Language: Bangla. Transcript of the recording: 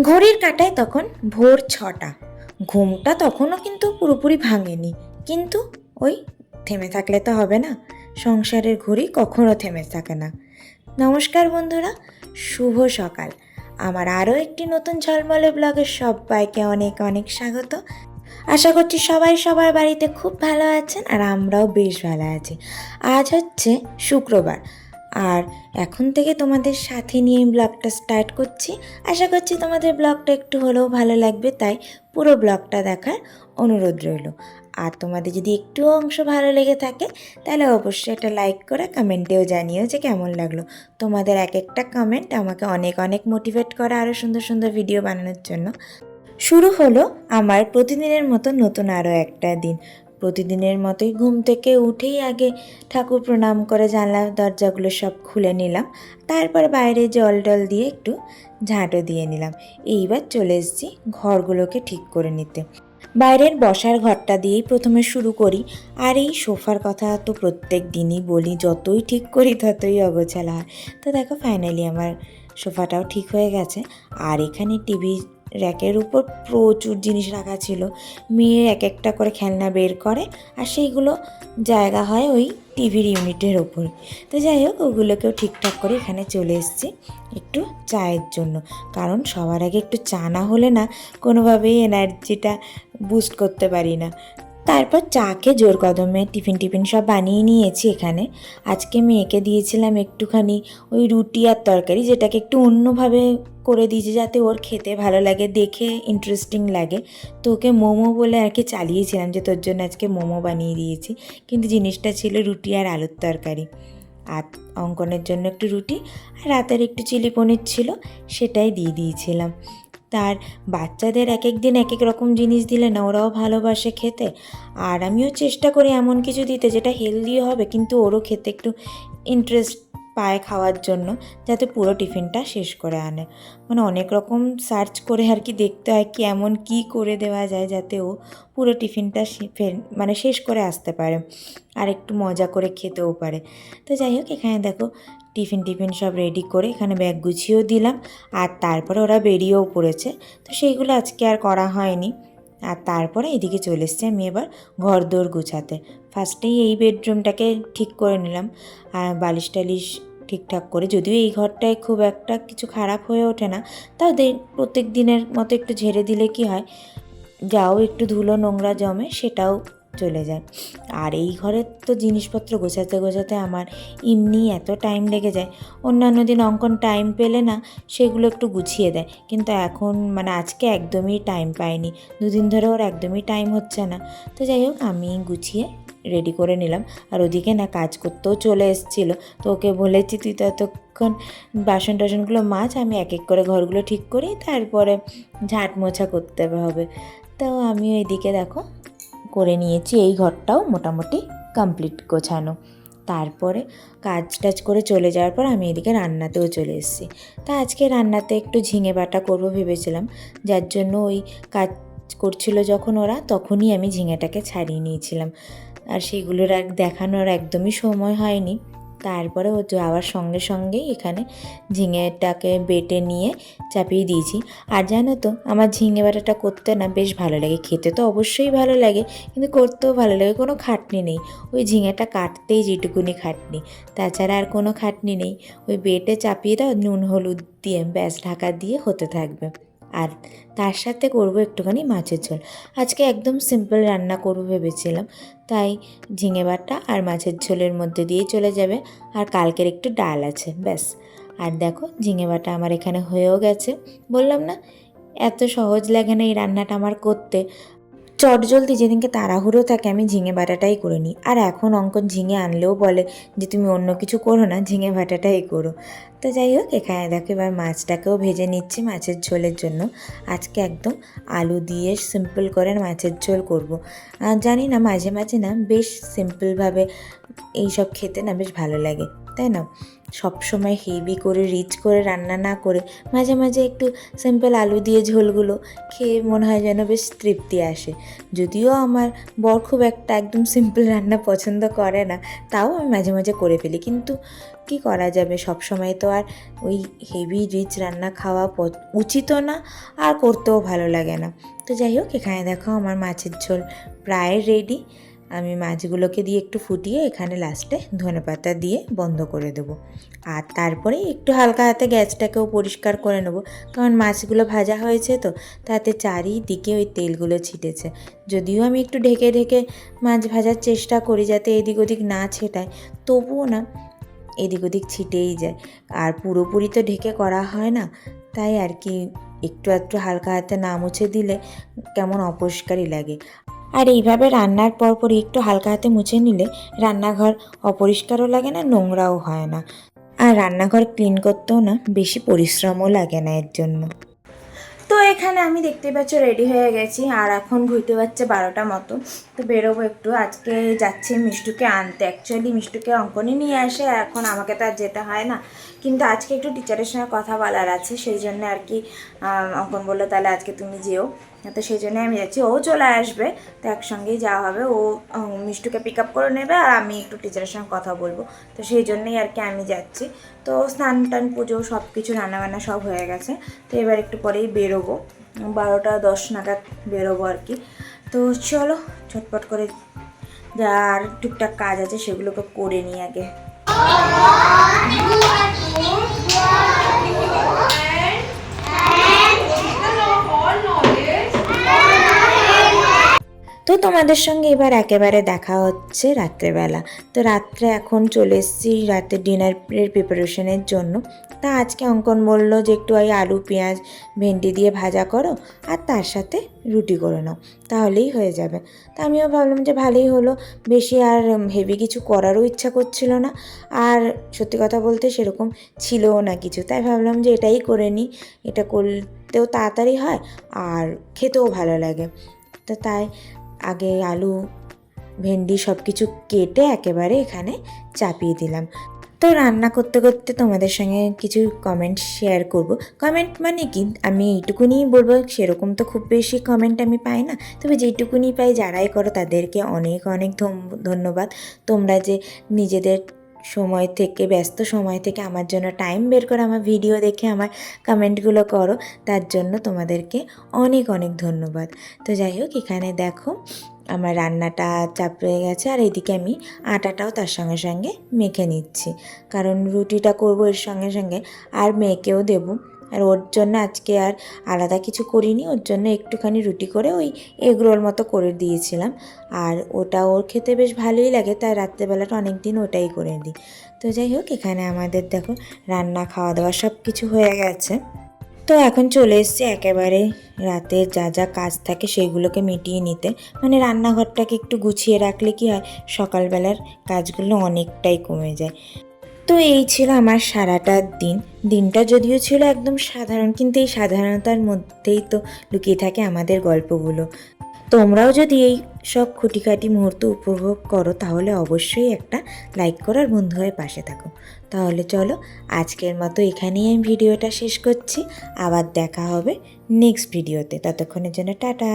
ঘড়ির কাঁটায় তখন ভোর 6টা। ঘুমটা তখনও কিন্তু পুরোপুরি ভাঙেনি, কিন্তু ওই থেমে থাকলে তো হবে না, সংসারের ঘড়ি কখনো থেমে থাকে না। নমস্কার বন্ধুরা, শুভ সকাল। আমার আরও একটি নতুন ঝলমলে ব্লগে সবাইকে অনেক অনেক স্বাগত। আশা করছি সবাই সবার বাড়িতে খুব ভালো আছেন, আর আমরাও বেশ ভালো আছি। আজ হচ্ছে শুক্রবার, আর এখন থেকে তোমাদের সাথে নিয়ে ব্লগটা স্টার্ট করছি। আশা করছি তোমাদের ব্লগটা একটু হলেও ভালো লাগবে, তাই পুরো ব্লগটা দেখার অনুরোধ রইল। আর তোমাদের যদি একটু অংশ ভালো লেগে থাকে তাহলে অবশ্যই একটা লাইক করে কমেন্টেও জানিও যে কেমন লাগলো। তোমাদের এক একটা কমেন্ট আমাকে অনেক অনেক মোটিভেট করে আরও সুন্দর সুন্দর ভিডিও বানানোর জন্য। শুরু হলো আমার প্রতিদিনের মতো নতুন আরও একটা দিন। প্রতিদিনের মতোই ঘুম থেকে উঠেই আগে ঠাকুর প্রণাম করে জানলা দরজাগুলো সব খুলে নিলাম। তারপর বাইরে জল টল দিয়ে একটু ঝাঁটও দিয়ে নিলাম। এইবার চলে এসেছি ঘরগুলোকে ঠিক করে নিতে। বাইরের বসার ঘরটা দিয়েই প্রথমে শুরু করি। আর এই সোফার কথা তো প্রত্যেক দিনই বলি, যতই ঠিক করি ততই অগোছালো হয়। তো দেখো ফাইনালি আমার সোফাটাও ঠিক হয়ে গেছে। আর এখানে টিভি র্যাকের উপর প্রচুর জিনিস রাখা ছিল। মেয়ে এক একটা করে খেলনা বের করে, আর সেইগুলো জায়গা হয় ওই টিভির ইউনিটের ওপর। তো যাই হোক, ওগুলোকেও ঠিকঠাক করে এখানে চলে এসেছি একটু চায়ের জন্য, কারণ সবার আগে একটু চা না হলে না কোনোভাবেই এনার্জিটা বুস্ট করতে পারি না। তারপর চাকে জোর কদমে টিফিন সব বানিয়ে নিয়েছি এখানে। আজকে মেয়েকে দিয়েছিলাম একটুখানি ওই রুটি আর তরকারি, যেটাকে একটু অন্যভাবে করে দিয়েছি যাতে ওর খেতে ভালো লাগে, দেখে ইন্টারেস্টিং লাগে। তো ওকে মোমো বলে আর কি চালিয়েছিলাম যে তোর জন্য আজকে মোমো বানিয়ে দিয়েছি, কিন্তু জিনিসটা ছিল রুটি আর আলুর তরকারি। আর অঙ্কনের জন্য একটু রুটি, আর রাতের একটু চিলি পনির ছিল, সেটাই দিয়ে দিয়েছিলাম। তার বাচ্চাদের এক এক দিন এক এক রকম জিনিস দিলে না ওরাও ভালোবাসে খেতে। আর আমিও চেষ্টা করি এমন কিছু দিতে যেটা হেলদিও হবে, কিন্তু ওরও খেতে একটু ইন্টারেস্ট পায় খাওয়ার জন্য, যাতে পুরো টিফিনটা শেষ করে আনে। মানে অনেক রকম সার্চ করে আর কি দেখতে হয় কি এমন কি করে দেওয়া যায় যাতে ও পুরো টিফিনটা মানে শেষ করে আসতে পারে, আর একটু মজা করে খেতেও পারে। তো যাই হোক, এখানে দেখো টিফিন সব রেডি করে এখানে ব্যাগ গুছিয়েও দিলাম। আর তারপরে ওরা বেরিয়েও পড়েছে, তো সেইগুলো আজকে আর করা হয়নি। আর তারপরে এদিকে চলে এসছে আমি এবার ঘর দোর গুছাতে। ফার্স্টেই এই বেডরুমটাকে ঠিক করে নিলাম, আর বালিশ টালিশ ঠিকঠাক করে, যদিও এই ঘরটায় খুব একটা কিছু খারাপ হয়ে ওঠে না, তাও প্রত্যেক দিনের মতো একটু ঝেড়ে দিলে কি হয়, যাও একটু ধুলো নোংরা জমে সেটাও চলে যায়। আর এই ঘরের তো জিনিসপত্র গোছাতে গোছাতে আমার এমনি এত টাইম লেগে যায়। অন্যান্য দিন অঙ্কন টাইম পেলে না সেগুলো একটু গুছিয়ে দেয়, কিন্তু এখন মানে আজকে একদমই টাইম পাইনি, দুদিন ধরে ওর একদমই টাইম হচ্ছে না। তো যাই হোক, আমি গুছিয়ে রেডি করে নিলাম। আর ওদিকে না কাজ করতেও চলে এসেছিলো, তো ওকে বলেছি তুই ততক্ষণ বাসন টাসনগুলো মাছ, আমি এক এক করে ঘরগুলো ঠিক করি, তারপরে ঝাঁট মোছা করতে হবে। তো আমি ওইদিকে দেখো করে নিয়েছি, এই ঘরটাও মোটামুটি কমপ্লিট গোছানো। তারপরে কাজ টাজ করে চলে যাওয়ার পর আমি এদিকে রান্নাতেও চলে এসেছি। তা আজকে রান্নাতে একটু ঝিঙে বাটা করবো ভেবেছিলাম, যার জন্য ওই কাজ করছিল যখন ওরা, তখনই আমি ঝিঙেটাকে ছাড়িয়ে নিয়েছিলাম। আর সেগুলোর দেখানোর একদমই সময় হয়নি। তারপরে ও যাওয়ার সঙ্গে সঙ্গেই এখানে ঝিঙেটাকে বেটে নিয়ে চাপিয়ে দিয়েছি। আর জানো তো, আমার ঝিঙে বাটাটা করতে না বেশ ভালো লাগে, খেতে তো অবশ্যই ভালো লাগে, কিন্তু করতেও ভালো লাগে, কোনো খাটনি নেই। ওই ঝিঙেটা কাটতেই যেটুকুনি খাটনি, তাছাড়া আর কোনো খাটনি নেই। ওই বেটে চাপিয়ে দাও, নুন হলুদ দিয়ে ব্যাস ঢাকা দিয়ে হতে থাকবে। আর তার সাথে করবো একটুখানি মাছের ঝোল। আজকে একদম সিম্পল রান্না করবো ভেবেছিলাম, তাই ঝিঙে বাটা আর মাছের ঝোলের মধ্যে দিয়েই চলে যাবে। আর কালকের একটু ডাল আছে, ব্যাস। আর দেখো ঝিঙে বাটা আমার এখানে হয়েও গেছে। বললাম না এত সহজ লাগে না এই রান্নাটা আমার করতে। চটজলদি যেদিনকে তাড়াহুড়ো থাকে আমি ঝিঙে বাটাটাই করে নিই। আর এখন অঙ্কন ঝিঙে আনলেও বলে যে তুমি অন্য কিছু করো না, ঝিঙে বাটাটাই করো। তো যাই হোক, এখানে দেখো এবার মাছটাকেও ভেজে নিচ্ছি মাছের ঝোলের জন্য। আজকে একদম আলু দিয়ে সিম্পল করে মাছের ঝোল করব। জানি না, মাঝে মাঝে না বেশ সিম্পলভাবে এইসব খেতে না বেশ ভালো লাগে, তাই না? সবসময় হেভি করে রিচ করে রান্না না করে মাঝে মাঝে একটু সিম্পল আলু দিয়ে ঝোলগুলো খেয়ে মনে হয় যেন বেশ তৃপ্তি আসে। যদিও আমার বর খুব একটা একদম সিম্পল রান্না পছন্দ করে না, তাও আমি মাঝে মাঝে করে ফেলি, কিন্তু কি করা যাবে, সব সময় তো আর ওই হেভি রিচ রান্না খাওয়া উচিতও না, আর করতেও ভালো লাগে না। তো যাই হোক, এখানে দেখো আমার মাছের ঝোল প্রায় রেডি। আমি মাছগুলোকে দিয়ে একটু ফুটিয়ে এখানে লাস্টে ধনেপাতা দিয়ে বন্ধ করে দেবো। আর তারপরে একটু হালকা হাতে গ্যাসটাকেও পরিষ্কার করে নেবো, কারণ মাছগুলো ভাজা হয়েছে তো তাতে চারিদিকে ওই তেলগুলো ছিটেছে। যদিও আমি একটু ঢেকে ঢেকে মাছ ভাজার চেষ্টা করি যাতে এদিক ওদিক না ছেটায়, তবুও না এদিক ওদিক ছিটেই যায়। আর পুরোপুরি তো ঢেকে করা হয় না, তাই আর কি একটু একটু হালকা হাতে না মুছে দিলে কেমন অপরিষ্কারই লাগে। আর এইভাবে রান্নার পরপরই একটু হালকা হাতে মুছে নিলে রান্নাঘর অপরিষ্কারও লাগে না, নোংরাও হয় না। আর রান্নাঘর ক্লিন করতেও না বেশি পরিশ্রমও লাগে না এর জন্য। তো এখানে আমি দেখতে পাচ্ছ রেডি হয়ে গেছি, আর এখন ঘুরতে পারছে 12টা মতো। তো বেরোবো একটু, আজকে যাচ্ছি মিষ্টুকে আনতে। অ্যাকচুয়ালি মিষ্টুকে অঙ্কনই নিয়ে আসে, এখন আমাকে তো আর যেতে হয় না, কিন্তু আজকে একটু টিচারের সঙ্গে কথা বলার আছে, সেই জন্য আর কি অঙ্কন বললো তাহলে আজকে তুমি যেও। তো সেই জন্যই আমি যাচ্ছি, ও চলে আসবে, তো একসঙ্গেই যাওয়া হবে। ও মিষ্টুকে পিক আপ করে নেবে আর আমি একটু টিচারের সঙ্গে কথা বলবো, তো সেই জন্যই আর কি আমি যাচ্ছি। তো স্নান টান পুজো সব কিছু রান্নাবান্না সব হয়ে গেছে, তো এবার একটু পরেই বেরোবো, 12টা 10 নাগাদ বেরোবো আর কি। তো চলো ঝটপট করে যা আর টুকটাক কাজ আছে সেগুলোকে করে নিই আগে। তো তোমাদের সঙ্গে এবার একেবারে দেখা হচ্ছে রাত্রেবেলা। তো রাত্রে এখন চলে এসেছি রাতের ডিনারের প্রিপারেশনের জন্য। তা আজকে অঙ্কন বলল যে একটু ওই আলু পেঁয়াজ ভেন্ডি দিয়ে ভাজা করো আর তার সাথে রুটি করে নাও, তাহলেই হয়ে যাবে। তা আমিও ভাবলাম যে ভালোই হলো, বেশি আর হেভি কিছু করারও ইচ্ছা করছিল না, আর সত্যি কথা বলতে সেরকম ছিলও না কিছু, তাই ভাবলাম যে এটাই করে নিই, এটা করতেও তাড়াতাড়ি হয় আর খেতেও ভালো লাগে। তো তাই আগে আলু ভেন্ডি সব কিছু কেটে একেবারে এখানে চাপিয়ে দিলাম। তো রান্না করতে করতে তোমাদের সঙ্গে কিছু কমেন্ট শেয়ার করব। কমেন্ট মানে কি, আমি এইটুকুনি বলবো, সেরকম তো খুব বেশি কমেন্ট আমি পাই না, তবে যেটুকুনি পাই যারাই করো তাদেরকে অনেক অনেক ধন্যবাদ। তোমরা যে নিজেদের সময় থেকে, ব্যস্ত সময় থেকে আমার জন্য টাইম বের করে আমার ভিডিও দেখে আমার কমেন্টগুলো করো, তার জন্য তোমাদেরকে অনেক অনেক ধন্যবাদ। তো যাই হোক, এখানে দেখো আমার রান্নাটা চাপিয়ে গেছে, আর এইদিকে আমি আটাটাও তার সঙ্গে সঙ্গে মেখে নিচ্ছি, কারণ রুটিটা করব এর সঙ্গে সঙ্গে, আর মেয়েকেও দেবো। আর ওর জন্য আজকে আর আলাদা কিছু করিনি, ওর জন্য একটুখানি রুটি করে ওই এগ রোল মতো করে দিয়েছিলাম, আর ওটা ওর খেতে বেশ ভালোই লাগে, তাই রাত্রেবেলাটা অনেক দিন ওটাই করে দিই। তো যাই হোক, এখানে আমাদের দেখো রান্না খাওয়া দাওয়া সব কিছু হয়ে গেছে। তো এখন চলে এসেছি একেবারে রাতে যা যা কাজ থাকে সেগুলোকে মিটিয়ে নিতে, মানে রান্নাঘরটাকে একটু গুছিয়ে রাখলে কি হয়, সকালবেলার কাজগুলো অনেকটাই কমে যায়। তো এই ছিল আমার সারাটা দিন। দিনটা যদিও ছিল একদম সাধারণ, কিন্তু এই সাধারণতার মধ্যেই তো লুকিয়ে থাকে আমাদের গল্পগুলো। তোমরাও যদি এই সব খুঁটিখাটি মুহূর্ত উপভোগ করো তাহলে অবশ্যই একটা লাইক করার বন্ধু হয়ে পাশে থাকো। তাহলে চলো আজকের মতো এখানেই আমি ভিডিওটা শেষ করছি, আবার দেখা হবে নেক্সট ভিডিওতে। ততক্ষণের জন্য টাটা।